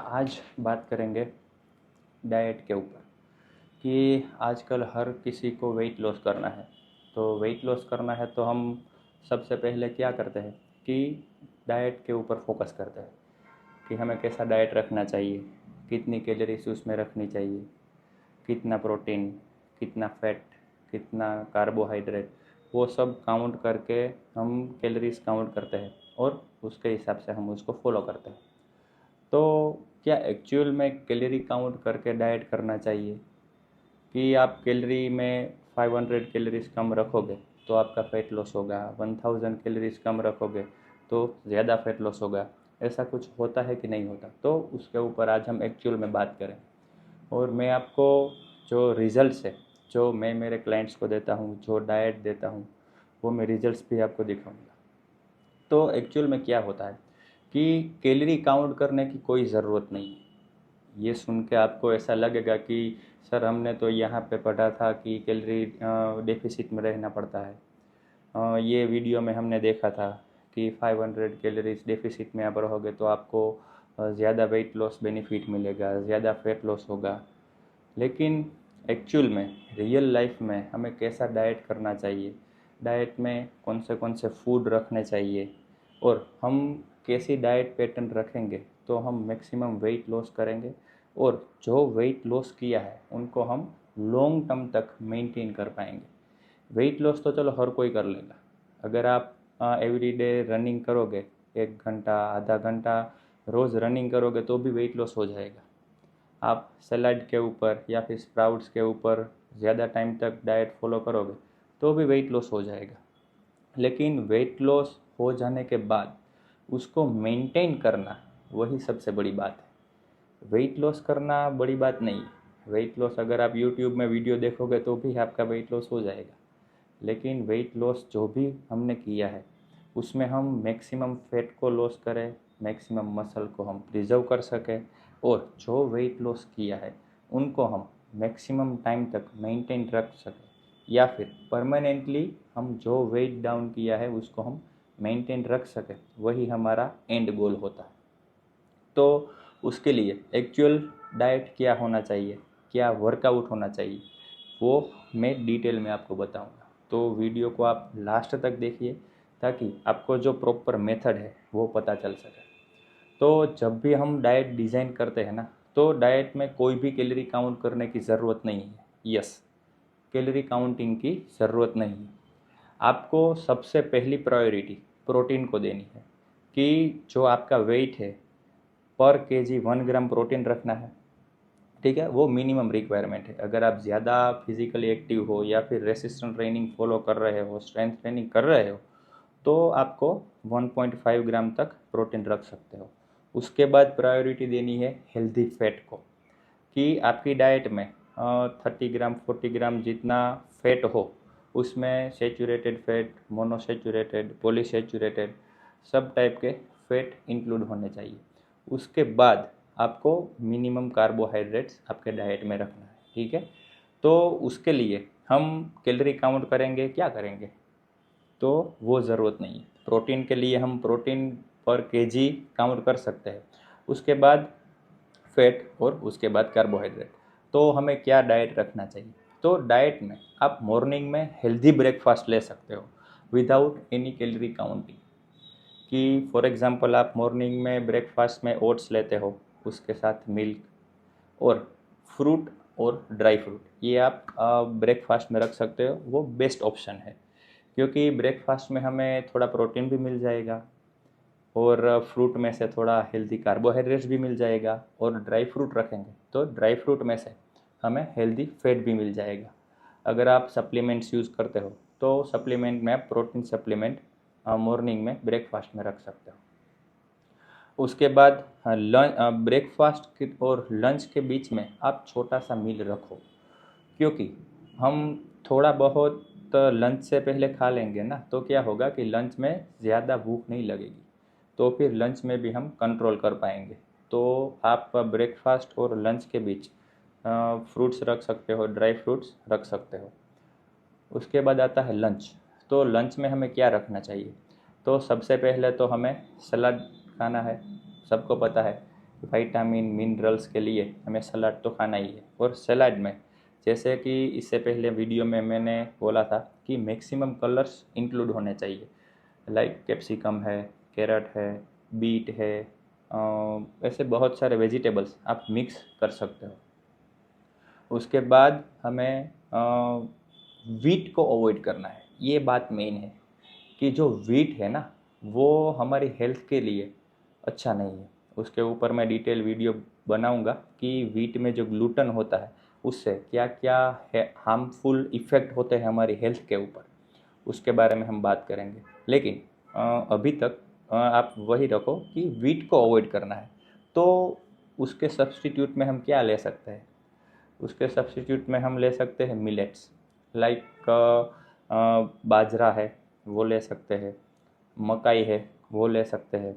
आज बात करेंगे डाइट के ऊपर कि आजकल हर किसी को वेट लॉस करना है। तो वेट लॉस करना है तो हम सबसे पहले क्या करते हैं कि डाइट के ऊपर फोकस करते हैं कि हमें कैसा डाइट रखना चाहिए, कितनी कैलोरीज उसमें रखनी चाहिए, कितना प्रोटीन, कितना फैट, कितना कार्बोहाइड्रेट, वो सब काउंट करके हम कैलोरीज काउंट करते हैं और उसके हिसाब से हम उसको फॉलो करते हैं। तो क्या एक्चुअल में कैलोरी काउंट करके डाइट करना चाहिए कि आप कैलोरी में 500 कैलोरीज कम रखोगे तो आपका फैट लॉस होगा, 1000 कैलोरीज कम रखोगे तो ज़्यादा फैट लॉस होगा? ऐसा कुछ होता है कि नहीं होता? तो उसके ऊपर आज हम एक्चुअल में बात करें और मैं आपको जो रिजल्ट्स है, जो मैं मेरे क्लाइंट्स को देता हूँ, जो डाइट देता हूँ, वो मैं रिजल्ट्स भी आपको दिखाऊंगा। तो एक्चुअल में क्या होता है कि कैलोरी काउंट करने की कोई ज़रूरत नहीं है। ये सुन के आपको ऐसा लगेगा कि सर हमने तो यहाँ पे पढ़ा था कि कैलोरी डेफिसिट में रहना पड़ता है। ये वीडियो में हमने देखा था कि 500 कैलोरीज डेफिसिट में आप रहोगे तो आपको ज़्यादा वेट लॉस बेनिफिट मिलेगा, ज़्यादा फैट लॉस होगा। लेकिन एक्चुअल में रियल लाइफ में हमें कैसा डाइट करना चाहिए, डाइट में कौन से फूड रखने चाहिए और हम कैसी डाइट पैटर्न रखेंगे तो हम मैक्सिमम वेट लॉस करेंगे और जो वेट लॉस किया है उनको हम लॉन्ग टर्म तक मेंटेन कर पाएंगे। वेट लॉस तो चलो हर कोई कर लेगा। अगर आप एवरीडे रनिंग करोगे, 1 घंटा आधा घंटा रोज़ रनिंग करोगे तो भी वेट लॉस हो जाएगा। आप सलाद के ऊपर या फिर स्प्राउट्स के ऊपर ज़्यादा टाइम तक डाइट फॉलो करोगे तो भी वेट लॉस हो जाएगा। लेकिन वेट लॉस हो जाने के बाद उसको मेंटेन करना वही सबसे बड़ी बात है। वेट लॉस करना बड़ी बात नहीं है। वेट लॉस अगर आप यूट्यूब में वीडियो देखोगे तो भी आपका वेट लॉस हो जाएगा। लेकिन वेट लॉस जो भी हमने किया है उसमें हम मैक्सिमम फैट को लॉस करें, मैक्सिमम मसल को हम प्रिजर्व कर सकें और जो वेट लॉस किया है उनको हम मैक्सिमम टाइम तक मेंटेन रख सकें या फिर परमानेंटली हम जो वेट डाउन किया है उसको हम मेंटेन रख सकें, वही हमारा एंड गोल होता है। तो उसके लिए एक्चुअल डाइट क्या होना चाहिए, क्या वर्कआउट होना चाहिए, वो मैं डिटेल में आपको बताऊंगा। तो वीडियो को आप लास्ट तक देखिए ताकि आपको जो प्रॉपर मेथड है वो पता चल सके। तो जब भी हम डाइट डिज़ाइन करते हैं ना, तो डाइट में कोई भी कैलोरी काउंट करने की ज़रूरत नहीं है। यस, कैलोरी काउंटिंग की ज़रूरत नहीं है। आपको सबसे पहली प्रायोरिटी प्रोटीन को देनी है कि जो आपका वेट है पर केजी 1 ग्राम प्रोटीन रखना है। ठीक है, वो मिनिमम रिक्वायरमेंट है। अगर आप ज़्यादा फिजिकली एक्टिव हो या फिर रेसिस्टेंट ट्रेनिंग फॉलो कर रहे हो, स्ट्रेंथ ट्रेनिंग कर रहे हो, तो आपको 1.5 ग्राम तक प्रोटीन रख सकते हो। उसके बाद प्रायोरिटी देनी है हेल्दी फैट को कि आपकी डाइट में 30 ग्राम 40 ग्राम जितना फैट हो उसमें सेचूरेटेड फैट, मोनोसेचूरेटेड, पॉलीसेचूरेटेड सब टाइप के फैट इंक्लूड होने चाहिए। उसके बाद आपको मिनिमम कार्बोहाइड्रेट्स आपके डाइट में रखना है। ठीक है, तो उसके लिए हम कैलोरी काउंट करेंगे, क्या करेंगे? तो वो ज़रूरत नहीं है। प्रोटीन के लिए हम प्रोटीन पर केजी काउंट कर सकते हैं। उसके बाद फैट और उसके बाद कार्बोहाइड्रेट। तो हमें क्या डाइट रखना चाहिए? तो डाइट में आप मॉर्निंग में हेल्दी ब्रेकफास्ट ले सकते हो विदाउट एनी कैलोरी काउंटिंग। कि फॉर एग्जांपल आप मॉर्निंग में ब्रेकफास्ट में ओट्स लेते हो, उसके साथ मिल्क और फ्रूट और ड्राई फ्रूट, ये आप ब्रेकफास्ट में रख सकते हो। वो बेस्ट ऑप्शन है क्योंकि ब्रेकफास्ट में हमें थोड़ा प्रोटीन भी मिल जाएगा और फ्रूट में से थोड़ा हेल्दी कार्बोहाइड्रेट्स भी मिल जाएगा और ड्राई फ्रूट रखेंगे तो ड्राई फ्रूट में से हमें हेल्दी फैट भी मिल जाएगा। अगर आप सप्लीमेंट्स यूज़ करते हो तो सप्लीमेंट में आप प्रोटीन सप्लीमेंट मॉर्निंग में ब्रेकफास्ट में रख सकते हो। उसके बाद ब्रेकफास्ट और लंच के बीच में आप छोटा सा मील रखो क्योंकि हम थोड़ा बहुत लंच से पहले खा लेंगे ना, तो क्या होगा कि लंच में ज़्यादा भूख नहीं लगेगी, तो फिर लंच में भी हम कंट्रोल कर पाएंगे। तो आप ब्रेकफास्ट और लंच के बीच फ्रूट्स रख सकते हो, ड्राई फ्रूट्स रख सकते हो। उसके बाद आता है लंच। तो लंच में हमें क्या रखना चाहिए? तो सबसे पहले तो हमें सलाद खाना है। सबको पता है विटामिन मिनरल्स के लिए हमें सलाद तो खाना ही है। और सलाद में जैसे कि इससे पहले वीडियो में मैंने बोला था कि मैक्सिमम कलर्स इंक्लूड होने चाहिए, लाइक कैप्सिकम है, कैरेट है, बीट है, ऐसे बहुत सारे वेजिटेबल्स आप मिक्स कर सकते हो। उसके बाद हमें वीट को अवॉइड करना है। ये बात मेन है कि जो वीट है ना, वो हमारी हेल्थ के लिए अच्छा नहीं है। उसके ऊपर मैं डिटेल वीडियो बनाऊंगा कि वीट में जो ग्लूटन होता है उससे क्या क्या है हार्मफुल इफ़ेक्ट होते हैं हमारी हेल्थ के ऊपर, उसके बारे में हम बात करेंगे। लेकिन अभी तक आप वही रखो कि वीट को अवॉइड करना है। तो उसके सब्स्टिट्यूट में हम क्या ले सकते हैं? उसके सब्स्टिट्यूट में हम ले सकते हैं मिलेट्स, लाइक बाजरा है वो ले सकते हैं, मकाई है वो ले सकते हैं।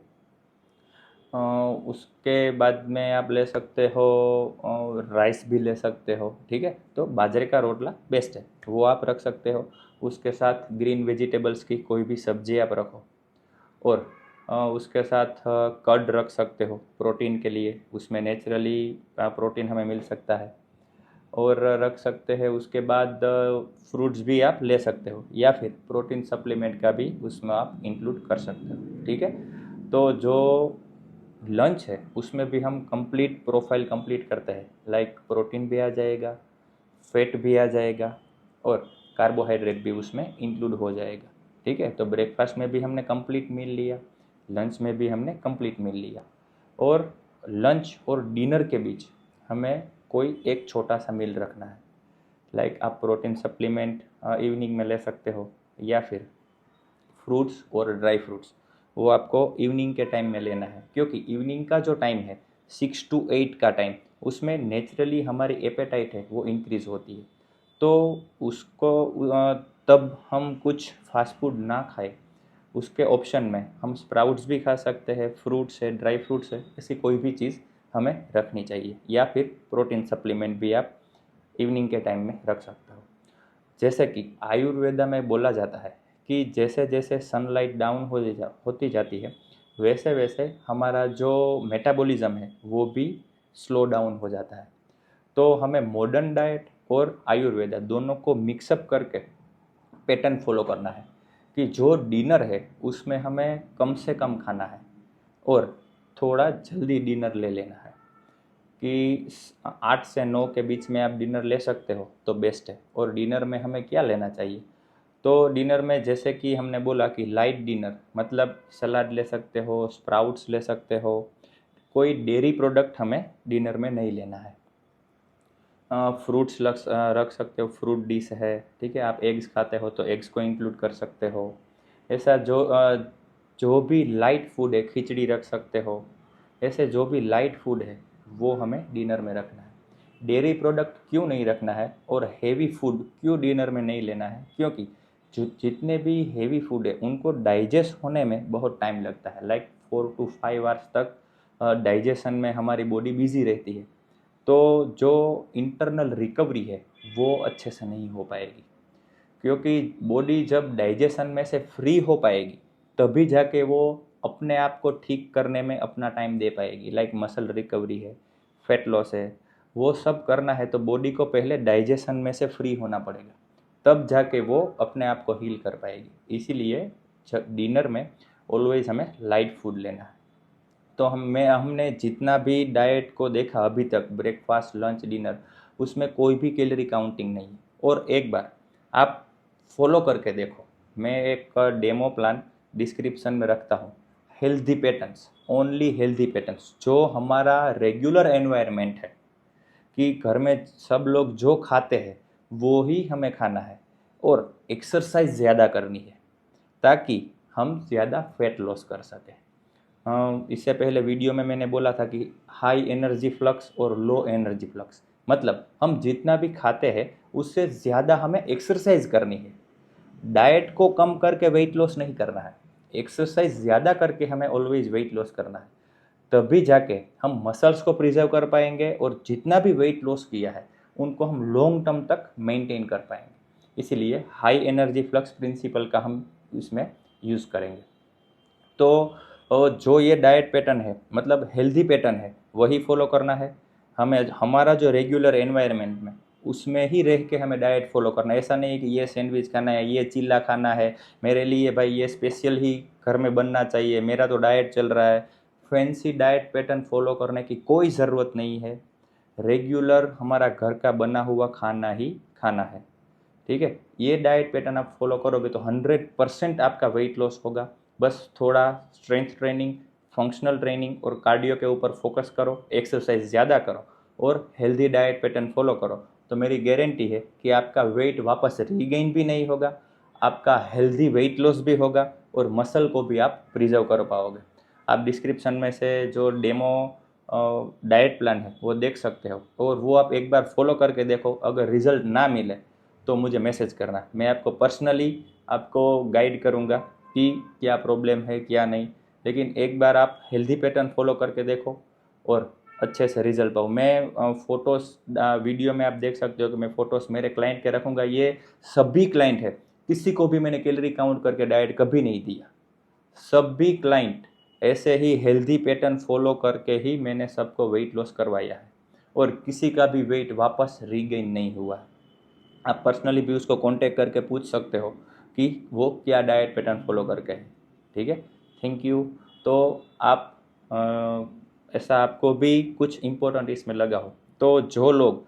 उसके बाद में आप ले सकते हो राइस भी ले सकते हो, ठीक है। तो बाजरे का रोटला बेस्ट है, वो आप रख सकते हो। उसके साथ ग्रीन वेजिटेबल्स की कोई भी सब्जी आप रखो। और उसके साथ कर्ड रख सकते हो प्रोटीन के लिए, उसमें नेचुरली प्रोटीन हमें मिल सकता है। और रख सकते हैं उसके बाद फ्रूट्स भी आप ले सकते हो, या फिर प्रोटीन सप्लीमेंट का भी उसमें आप इंक्लूड कर सकते हो, ठीक है। तो जो लंच है उसमें भी हम कंप्लीट प्रोफाइल कंप्लीट करते हैं, लाइक प्रोटीन भी आ जाएगा, फैट भी आ जाएगा, और कार्बोहाइड्रेट भी उसमें इंक्लूड हो जाएगा, ठीक है। तो ब्रेकफास्ट में भी हमने कंप्लीट मील लिया, लंच में भी हमने कंप्लीट मील लिया, और लंच और डिनर के बीच हमें कोई एक छोटा सा मील रखना है। लाइक आप प्रोटीन सप्लीमेंट इवनिंग में ले सकते हो, या फिर फ्रूट्स और ड्राई फ्रूट्स वो आपको इवनिंग के टाइम में लेना है, क्योंकि इवनिंग का जो टाइम है 6 to 8 का टाइम, उसमें नेचुरली हमारी एपेटाइट है वो इंक्रीज़ होती है। तो उसको तब हम कुछ फास्ट फूड ना खाए, उसके ऑप्शन में हम स्प्राउट्स भी खा सकते हैं, फ्रूट्स है, ड्राई फ्रूट्स है, ऐसी कोई भी चीज़ हमें रखनी चाहिए। या फिर प्रोटीन सप्लीमेंट भी आप इवनिंग के टाइम में रख सकते हो। जैसे कि आयुर्वेदा में बोला जाता है कि जैसे जैसे सनलाइट डाउन होती जाती है, वैसे वैसे हमारा जो मेटाबॉलिज्म है वो भी स्लो डाउन हो जाता है। तो हमें मॉडर्न डाइट और आयुर्वेदा दोनों को मिक्सअप करके पैटर्न फॉलो करना है कि जो डिनर है उसमें हमें कम से कम खाना है, और थोड़ा जल्दी डिनर ले लेना है। कि 8 से 9 के बीच में आप डिनर ले सकते हो तो बेस्ट है। और डिनर में हमें क्या लेना चाहिए? तो डिनर में जैसे कि हमने बोला कि लाइट डिनर, मतलब सलाद ले सकते हो, स्प्राउट्स ले सकते हो, कोई डेयरी प्रोडक्ट हमें डिनर में नहीं लेना है। फ्रूट्स रख सकते हो, फ्रूट डिश है, ठीक है। आप एग्स खाते हो तो एग्स को इंक्लूड कर सकते हो। ऐसा जो भी लाइट फूड है, खिचड़ी रख सकते हो। ऐसे जो भी लाइट फूड है वो हमें डिनर में रखना है। डेयरी प्रोडक्ट क्यों नहीं रखना है और हेवी फूड क्यों डिनर में नहीं लेना है? क्योंकि जो जितने भी हेवी फूड है उनको डाइजेस्ट होने में बहुत टाइम लगता है, लाइक 4 to 5 आवर्स तक डाइजेशन में हमारी बॉडी बिजी रहती है। तो जो इंटरनल रिकवरी है वो अच्छे से नहीं हो पाएगी, क्योंकि बॉडी जब डाइजेशन में से फ्री हो पाएगी तभी जाके वो अपने आप को ठीक करने में अपना टाइम दे पाएगी। लाइक मसल रिकवरी है, फैट लॉस है, वो सब करना है तो बॉडी को पहले डाइजेशन में से फ्री होना पड़ेगा, तब जाके वो अपने आप को हील कर पाएगी। इसीलिए डिनर में ऑलवेज हमें लाइट फूड लेना है। तो हमने जितना भी डाइट को देखा अभी तक, ब्रेकफास्ट लंच डिनर, उसमें कोई भी कैलोरी काउंटिंग नहीं है। और एक बार आप फॉलो करके देखो, मैं एक डेमो प्लान डिस्क्रिप्शन में रखता हूँ। Healthy patterns, only healthy patterns, जो हमारा रेगुलर एनवायरनमेंट है कि घर में सब लोग जो खाते हैं वो ही हमें खाना है, और एक्सरसाइज ज़्यादा करनी है ताकि हम ज़्यादा फैट लॉस कर सकें। इससे पहले वीडियो में मैंने बोला था कि हाई एनर्जी फ्लक्स और लो एनर्जी फ्लक्स, मतलब हम जितना भी खाते हैं उससे ज़्यादा हमें एक्सरसाइज करनी है। डाइट को कम करके वेट लॉस नहीं करना है, एक्सरसाइज ज़्यादा करके हमें ऑलवेज वेट लॉस करना है। तभी जाके हम मसल्स को प्रिजर्व कर पाएंगे, और जितना भी वेट लॉस किया है उनको हम लॉन्ग टर्म तक मेंटेन कर पाएंगे। इसीलिए हाई एनर्जी फ्लक्स प्रिंसिपल का हम इसमें यूज़ करेंगे। तो जो ये डाइट पैटर्न है, मतलब हेल्दी पैटर्न है, वही फॉलो करना है। हमें हमारा जो रेगुलर एनवायरनमेंट में उसमें ही रह के हमें डाइट फॉलो करना है। ऐसा नहीं कि ये सैंडविच खाना है, ये चिल्ला खाना है, मेरे लिए भाई ये स्पेशल ही घर में बनना चाहिए, मेरा तो डाइट चल रहा है। फैंसी डाइट पैटर्न फॉलो करने की कोई ज़रूरत नहीं है। रेगुलर हमारा घर का बना हुआ खाना ही खाना है, ठीक है। ये डाइट पैटर्न आप फॉलो करोगे तो 100% आपका वेट लॉस होगा। बस थोड़ा स्ट्रेंथ ट्रेनिंग, फंक्शनल ट्रेनिंग और कार्डियो के ऊपर फोकस करो, एक्सरसाइज ज़्यादा करो और हेल्दी डाइट पैटर्न फॉलो करो, तो मेरी गारंटी है कि आपका वेट वापस रीगेन भी नहीं होगा, आपका हेल्दी वेट लॉस भी होगा और मसल को भी आप प्रिजर्व कर पाओगे। आप डिस्क्रिप्शन में से जो डेमो डाइट प्लान है वो देख सकते हो और वो आप एक बार फॉलो करके देखो। अगर रिजल्ट ना मिले तो मुझे मैसेज करना, मैं आपको पर्सनली आपको गाइड करूँगा कि क्या प्रॉब्लम है क्या नहीं। लेकिन एक बार आप हेल्दी पैटर्न फॉलो करके देखो और अच्छे से रिजल्ट पाओ। मैं फ़ोटोज़ वीडियो में आप देख सकते हो कि मैं फ़ोटोज़ मेरे क्लाइंट के रखूँगा। ये सभी क्लाइंट है, किसी को भी मैंने कैलोरी काउंट करके डाइट कभी नहीं दिया। सभी क्लाइंट ऐसे ही हेल्दी पैटर्न फॉलो करके ही मैंने सबको वेट लॉस करवाया है और किसी का भी वेट वापस रीगेन नहीं हुआ है। आप पर्सनली भी उसको कांटेक्ट करके पूछ सकते हो कि वो क्या डाइट पैटर्न फॉलो करके है, ठीक है। Thank you. तो आप ऐसा आपको भी कुछ इम्पोर्टेंट इसमें लगा हो तो जो लोग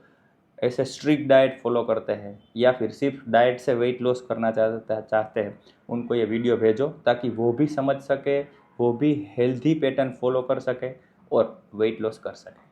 ऐसे स्ट्रिक्ट डाइट फॉलो करते हैं या फिर सिर्फ डाइट से वेट लॉस करना चाहते हैं, उनको ये वीडियो भेजो ताकि वो भी समझ सके, वो भी हेल्दी पैटर्न फॉलो कर सके और वेट लॉस कर सके।